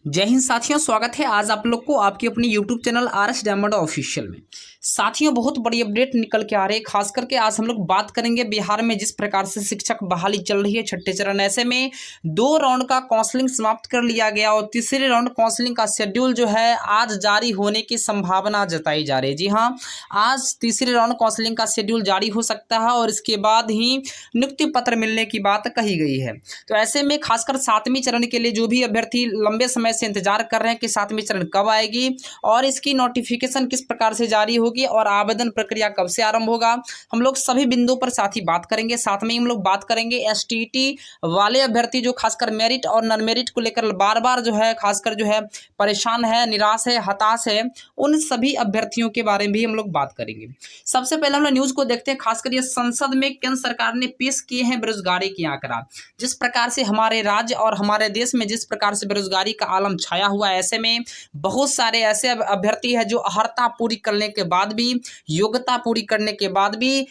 जय हिंद साथियों, स्वागत है आज आप लोग को आपके अपनी YouTube channel RS diamond official में। साथियों, बहुत बड़ी अपडेट निकल के आ रही है। खास करके आज हम लोग बात करेंगे बिहार में जिस प्रकार से शिक्षक बहाली चल रही है छठे चरण। ऐसे में 2 राउंड का काउंसलिंग समाप्त कर लिया गया और तीसरे राउंड काउंसलिंग का शेड्यूल जो है आज जारी होने की संभावना जताई जा रही है। जी हाँ, आज तीसरे राउंड काउंसलिंग का शेड्यूल जारी हो सकता है और इसके बाद ही नियुक्ति पत्र मिलने की बात कही गई है। तो ऐसे में खासकर 7वीं चरण के लिए जो भी अभ्यर्थी लंबे समय से इंतजार कर रहे हैं कि 7वीं चरण कब आएगी और इसकी नोटिफिकेशन किस प्रकार से जारी होगी और आवेदन प्रक्रिया कब से आरंभ होगा, हम लोग सभी बिंदुओं पर साथ ही बात करेंगे। साथ में हम लोग बात करेंगे एसटीटी वाले अभ्यर्थी जो खासकर मेरिट और नॉन मेरिट को लेकर बार बार जो है खासकर जो है परेशान है, निराश है, हताश है, उन सभी अभ्यर्थियों के बारे में भी हम लोग बात करेंगे। सबसे पहले हम लोग न्यूज को देखते हैं। खासकर ये संसद में केंद्र सरकार ने पेश किए हैं बेरोजगारी की आंकड़ा। जिस प्रकार से हमारे राज्य और हमारे देश में जिस प्रकार से बेरोजगारी का आलम छाया हुआ है, ऐसे में बहुत सारे ऐसे अभ्यर्थी हैं जो अर्हता पूरी करने के बाद भी, योग्यता पूरी करने के बाद भी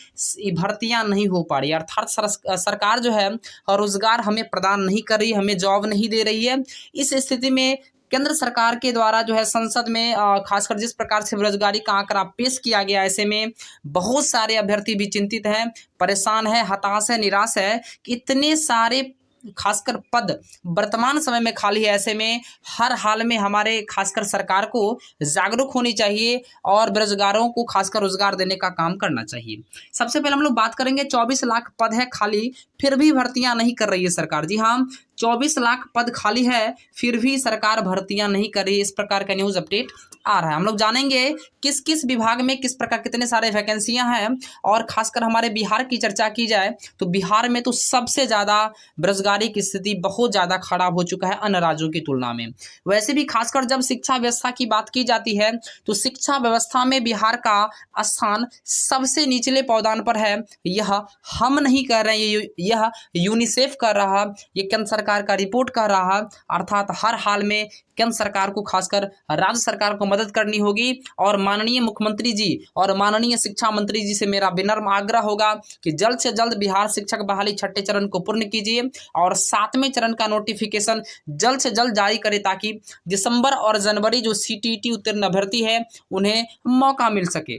भर्तियां नहीं हो पा रही, अर्थात सरकार जो है रोजगार हमें प्रदान नहीं कर रही, हमें जॉब नहीं दे रही है। इस स्थिति में केंद्र सरकार के द्वारा जो है संसद में खासकर जिस प्रकार से बेरोजगारी का आंकड़ा पेश किया गया, ऐसे में बहुत सारे अभ्यर्थी भी चिंतित हैं, परेशान है, हताश है, निराश है कि इतने सारे खासकर पद वर्तमान समय में खाली है। ऐसे में हर हाल में हमारे खासकर सरकार को जागरूक होनी चाहिए और बेरोजगारों को खासकर रोजगार देने का काम करना चाहिए। सबसे पहले हम लोग बात करेंगे 24 लाख पद है खाली, फिर भी भर्तियां नहीं कर रही है सरकार। जी हाँ, 24 लाख पद खाली है फिर भी सरकार भर्तियां नहीं कर रही है, इस प्रकार का न्यूज अपडेट आ रहा है। हम लोग जानेंगे किस किस विभाग में किस प्रकार कितने सारे वैकेंसियां हैं और खासकर हमारे बिहार की चर्चा की जाए तो बिहार में तो सबसे ज़्यादा बेरोजगारी की स्थिति बहुत ज़्यादा खराब हो चुका है अन्य राज्यों की तुलना में। वैसे भी खासकर जब शिक्षा व्यवस्था की बात की जाती है तो शिक्षा व्यवस्था में बिहार का स्थान सबसे निचले पावदान पर है। यह हम नहीं कर रहे हैं, यह यूनिसेफ कर रहा, ये केंद्र सरकार का रिपोर्ट कर रहा। अर्थात हर हाल में केंद्र सरकार को खासकर राज्य सरकार को मदद करनी होगी और माननीय मुख्यमंत्री जी और माननीय शिक्षा मंत्री जी से मेरा विनम्र आग्रह होगा कि जल्द से जल्द बिहार शिक्षक बहाली छठे चरण को पूर्ण कीजिए और 7वें चरण का नोटिफिकेशन जल्द से जल्द जारी करें ताकि दिसंबर और जनवरी जो सीटीईटी उत्तीर्ण अभ्यर्थी है उन्हें मौका मिल सके।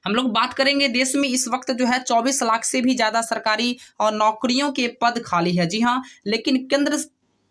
हम लोग बात करेंगे देश में इस वक्त जो है 24 लाख से भी ज़्यादा सरकारी और नौकरियों के पद खाली है। जी हाँ, लेकिन केंद्र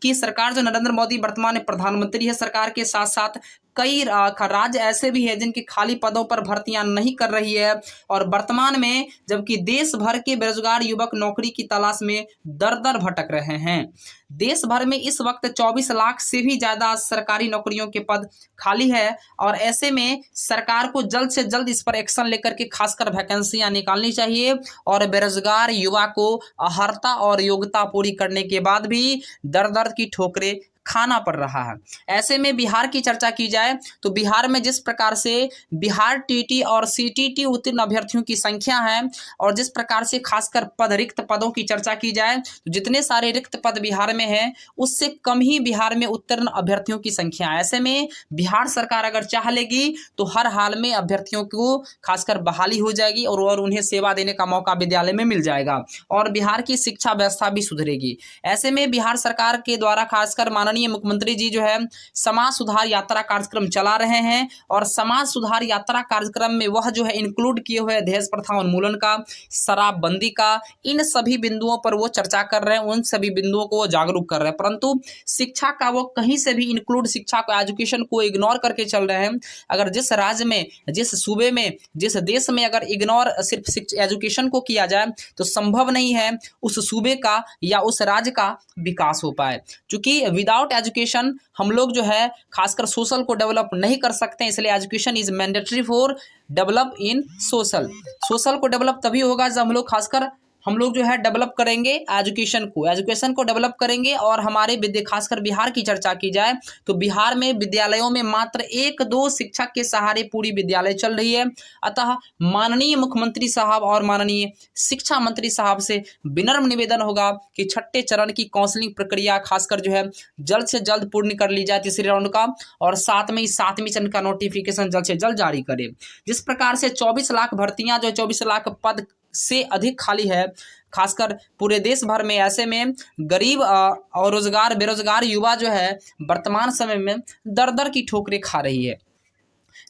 की सरकार जो नरेंद्र मोदी वर्तमान में प्रधानमंत्री है, सरकार के साथ साथ कई राज्य ऐसे भी हैं जिनके खाली पदों पर भर्तियां नहीं कर रही है और वर्तमान में जबकि देश भर के बेरोजगार युवक नौकरी की तलाश में दर दर भटक रहे हैं। देश भर में इस वक्त 24 लाख से भी ज़्यादा सरकारी नौकरियों के पद खाली है और ऐसे में सरकार को जल्द से जल्द इस पर एक्शन लेकर के खासकर वैकेंसियां निकालनी चाहिए और बेरोजगार युवा को अर्हता और योग्यता पूरी करने के बाद भी दर दर की ठोकरें खाना पड़ रहा है। ऐसे में बिहार की चर्चा की जाए तो बिहार में जिस प्रकार से बिहार टीटी और सीटीटी उत्तीर्ण अभ्यर्थियों की संख्या है और जिस प्रकार से खासकर रिक्त पदों की चर्चा की जाए तो जितने सारे रिक्त पद बिहार में हैं उससे कम ही बिहार में उत्तीर्ण अभ्यर्थियों की संख्या है। ऐसे में बिहार सरकार अगर चाह लेगी तो हर हाल में अभ्यर्थियों को खासकर बहाली हो जाएगी और उन्हें सेवा देने का मौका विद्यालय में मिल जाएगा और बिहार की शिक्षा व्यवस्था भी सुधरेगी। ऐसे में बिहार सरकार के द्वारा खासकर माननीय मुख्यमंत्री जी जो है समाज सुधार यात्रा कार्यक्रम चला रहे हैं और समाज सुधार यात्रा कार्यक्रम में वह जो है इंक्लूड किए हुए दहेज प्रथा उन्मूलन का, शराबबंदी का, इन सभी बिंदुओं पर वो चर्चा कर रहे हैं, उन सभी बिंदुओं को वो जागरूक कर रहे हैं, परंतु शिक्षा का वो कहीं से भी इंक्लूड शिक्षा को, एजुकेशन को इग्नोर करके चल रहे हैं। अगर जिस राज्य में, जिस सूबे में, जिस देश में अगर इग्नोर सिर्फ एजुकेशन को किया जाए तो संभव नहीं है उस सूबे का या उस राज्य का विकास हो पाए। क्योंकि विदाउट एजुकेशन हम लोग जो है खासकर सोशल को डेवलप नहीं कर सकते, इसलिए education is mandatory for develop in social. Social को डेवलप तभी होगा जब हम लोग जो है डेवलप करेंगे एजुकेशन को डेवलप करेंगे। और हमारे खासकर बिहार की चर्चा की जाए तो बिहार में विद्यालयों में मात्र 1-2 शिक्षक के सहारे पूरी विद्यालय चल रही है। अतः माननीय मुख्यमंत्री साहब और माननीय शिक्षा मंत्री साहब से विनम्र निवेदन होगा कि छठे चरण की काउंसलिंग प्रक्रिया खासकर जो है जल्द से जल्द पूर्ण कर ली जाए तीसरे राउंड का और 7वीं चरण का नोटिफिकेशन जल्द से जल्द जारी करे। जिस प्रकार से 24 लाख भर्तियां जो 24 लाख पद से अधिक खाली है, खासकर पूरे देश भर में। ऐसे में गरीब और रोजगार बेरोजगार युवा जो है वर्तमान समय में दर दर की ठोकरें खा रही है।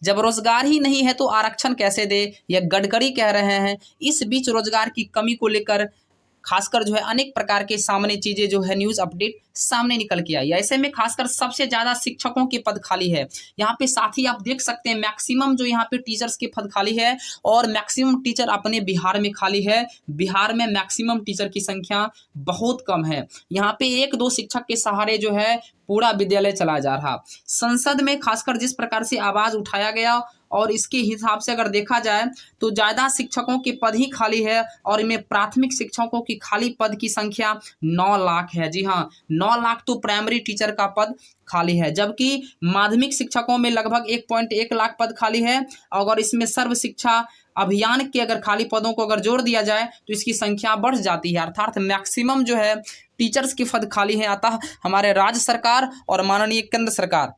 जब रोजगार ही नहीं है तो आरक्षण कैसे दे, यह गडकरी कह रहे हैं। इस बीच रोजगार की कमी को लेकर खासकर जो है अनेक प्रकार के सामने चीजें जो है न्यूज अपडेट सामने निकल के आई। ऐसे में खासकर सबसे ज्यादा शिक्षकों के पद खाली है यहाँ पे। साथ ही आप देख सकते हैं मैक्सिमम जो यहाँ पे टीचर्स के पद खाली है और मैक्सिमम टीचर अपने बिहार में खाली है। बिहार में मैक्सिमम टीचर की संख्या बहुत कम है। यहाँ पे एक दो शिक्षक के सहारे जो है पूरा विद्यालय चला जा रहा। संसद में खासकर जिस प्रकार से आवाज उठाया गया और इसके हिसाब से अगर देखा जाए तो ज्यादा शिक्षकों के पद ही खाली है और इनमें प्राथमिक शिक्षकों की खाली पद की संख्या 9 लाख है। जी हाँ, 9 लाख तो प्राइमरी टीचर का पद खाली है, जबकि माध्यमिक शिक्षकों में लगभग 1.1 लाख पद खाली है। अगर इसमें सर्व शिक्षा अभियान के अगर खाली पदों को अगर जोड़ दिया जाए तो इसकी संख्या बढ़ जाती है, अर्थात मैक्सिमम जो है टीचर्स के पद खाली हैं। अतः हमारे राज्य सरकार और माननीय केंद्र सरकार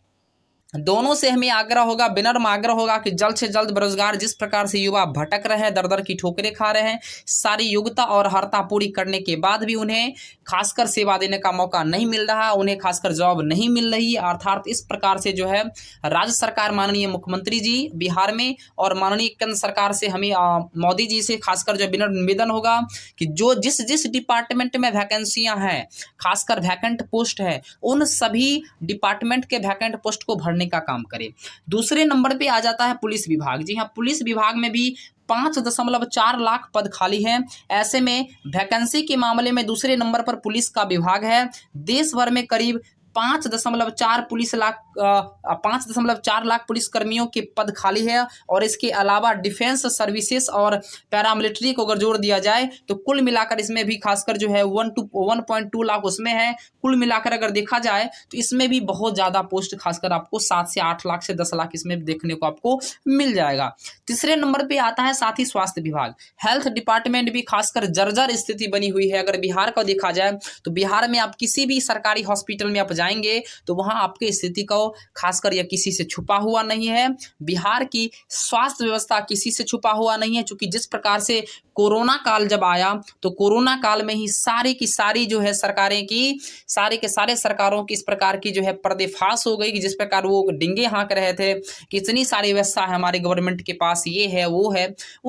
दोनों से हमें आग्रह होगा, विनम्र आग्रह होगा कि जल्द से जल्द बेरोजगार जिस प्रकार से युवा भटक रहे हैं, दर दर की ठोकरें खा रहे हैं, सारी योग्यता और अर्हता पूरी करने के बाद भी उन्हें खासकर सेवा देने का मौका नहीं मिल रहा, उन्हें खासकर जॉब नहीं मिल रही। अर्थात इस प्रकार से जो है राज्य सरकार माननीय मुख्यमंत्री जी बिहार में और माननीय केंद्र सरकार से हमें मोदी जी से खासकर जो विनम्र निवेदन होगा कि जो जिस जिस डिपार्टमेंट में वैकेंसियां हैं, खासकर वैकेंट पोस्ट है, उन सभी डिपार्टमेंट के वैकेंट पोस्ट को भरने का काम करे। दूसरे नंबर पे आ जाता है पुलिस विभाग। जी हाँ, पुलिस विभाग में भी 5.4 लाख पद खाली हैं। ऐसे में वैकेंसी के मामले में दूसरे नंबर पर पुलिस का विभाग है। देश भर में करीब 5.4 लाख पुलिस कर्मियों के पद खाली है और इसके अलावा डिफेंस सर्विसेज और पैरामिलिट्री को अगर जोड़ दिया जाए तो कुल मिलाकर इसमें भी खासकर जो है 1.2 लाख उसमें है। कुल मिलाकर अगर देखा जाए तो इसमें भी बहुत ज़्यादा पोस्ट खासकर आपको 7 से 8 लाख से 10 लाख इसमें देखने को आपको मिल जाएगा। तीसरे नंबर पर आता है साथ ही स्वास्थ्य विभाग। हेल्थ डिपार्टमेंट भी खासकर जर्जर स्थिति बनी हुई है। अगर बिहार का देखा जाए तो बिहार में आप किसी भी सरकारी हॉस्पिटल में आप जाएंगे तो वहां आपके स्थिति को खासकर यह किसी से छुपा हुआ नहीं है। बिहार की स्वास्थ्य व्यवस्था किसी से छुपा हुआ नहीं है, क्योंकि जिस प्रकार से कोरोना काल जब आया तो कोरोना काल में ही सारी की सारी जो है सरकारें की सारे के सारे सरकारों की इस प्रकार की जो है पर्देफाश हो गई कि जिस प्रकार वो डिंगे हाँक रहे थे कि इतनी सारी व्यवस्था है हमारे गवर्नमेंट के पास, ये है वो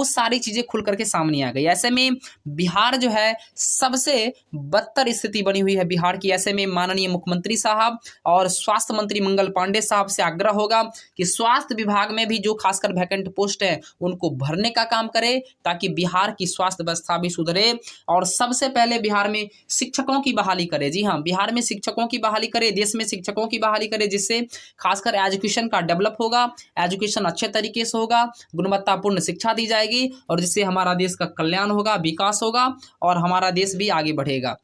सारी चीजें खुल करके सामने आ गई। ऐसे में बिहार जो है सबसे बदतर स्थिति बनी हुई है बिहार की। ऐसे में माननीय मुख्यमंत्री साहब और स्वास्थ्य मंत्री मंगल पांडे साहब से आग्रह होगा कि स्वास्थ्य विभाग में भी जो खासकर वैकेंट पोस्ट है उनको भरने का काम करे ताकि बिहार की स्वास्थ्य व्यवस्था भी सुधरे। और सबसे पहले बिहार में शिक्षकों की बहाली करे। जी हाँ, बिहार में शिक्षकों की बहाली करे, देश में शिक्षकों की बहाली करे, जिससे खासकर एजुकेशन का डेवलप होगा, एजुकेशन अच्छे तरीके से होगा, गुणवत्तापूर्ण शिक्षा दी जाएगी और जिससे हमारा देश का कल्याण होगा, विकास होगा और हमारा देश भी आगे बढ़ेगा।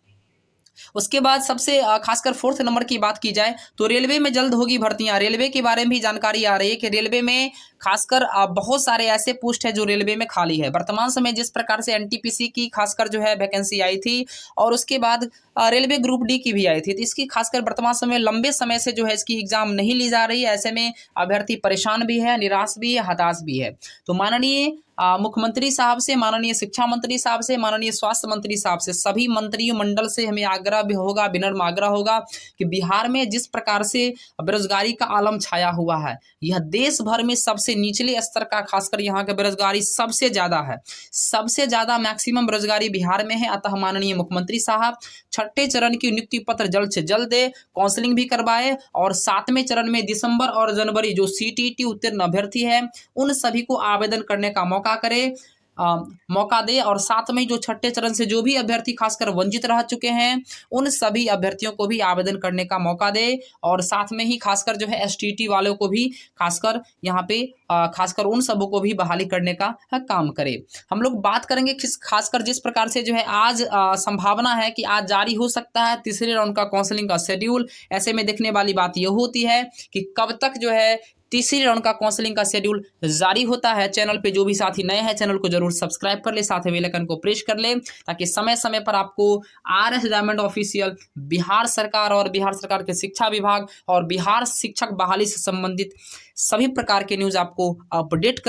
उसके बाद सबसे खासकर 4th नंबर की बात की जाए तो रेलवे में जल्द होगी भर्तियां। रेलवे के बारे में भी जानकारी आ रही है कि रेलवे में खासकर बहुत सारे ऐसे पोस्ट है जो रेलवे में खाली है। वर्तमान समय जिस प्रकार से एनटीपीसी की खासकर जो है वैकेंसी आई थी और उसके बाद रेलवे ग्रुप डी की भी आई थी, तो इसकी खासकर वर्तमान समय लंबे समय से जो है इसकी एग्जाम नहीं ली जा रही है। ऐसे में अभ्यर्थी परेशान भी है, निराश भी है, हताश भी है। तो माननीय मुख्यमंत्री साहब से, माननीय शिक्षा मंत्री साहब से, माननीय स्वास्थ्य मंत्री साहब से, सभी मंत्रियों मंडल से हमें आग्रह भी होगा, विनम्र आग्रह होगा कि बिहार में जिस प्रकार से बेरोजगारी का आलम छाया हुआ है, यह देश भर में सबसे निचले स्तर का खासकर यहाँ का बेरोजगारी सबसे ज्यादा है, सबसे ज्यादा मैक्सिमम बेरोजगारी बिहार में है। अतः माननीय मुख्यमंत्री साहब 6ठे चरण की नियुक्ति पत्र जल्द से जल्द दे, काउंसलिंग भी करवाए और 7वें चरण में दिसंबर और जनवरी जो सीटीटी उत्तीर्ण अभ्यर्थी है उन सभी को आवेदन करने का मौका करे, मौका दे। और साथ में जो 6ठे चरण से जो भी अभ्यर्थी खासकर वंचित रह चुके हैं उन सभी अभ्यर्थियों को भी आवेदन करने का मौका दे और साथ में ही खासकर जो है एसटीटी वालों को भी खासकर यहाँ पे खासकर उन सबों को भी बहाली करने का काम करे। हम लोग बात करेंगे खासकर जिस प्रकार से जो है आज संभावना है कि आज जारी हो सकता है तीसरे राउंड का काउंसलिंग का शेड्यूल। ऐसे में देखने वाली बात यह होती है कि कब तक जो है तीसरी राउंड का काउंसलिंग का शेड्यूल जारी होता है। चैनल पे जो भी साथी नए हैं चैनल को जरूर सब्सक्राइब कर ले, साथ ही बेल आइकन को प्रेस कर ले ताकि समय समय पर आपको आरएस डायमंड ऑफिशियल बिहार सरकार और बिहार सरकार के शिक्षा विभाग और बिहार शिक्षक बहाली से संबंधित सभी प्रकार के न्यूज आपको अपडेट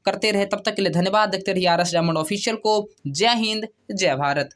करते रहे। तब तक के लिए धन्यवाद। देखते रहिए RS डायमंड ऑफिशियल को। जय हिंद, जय भारत।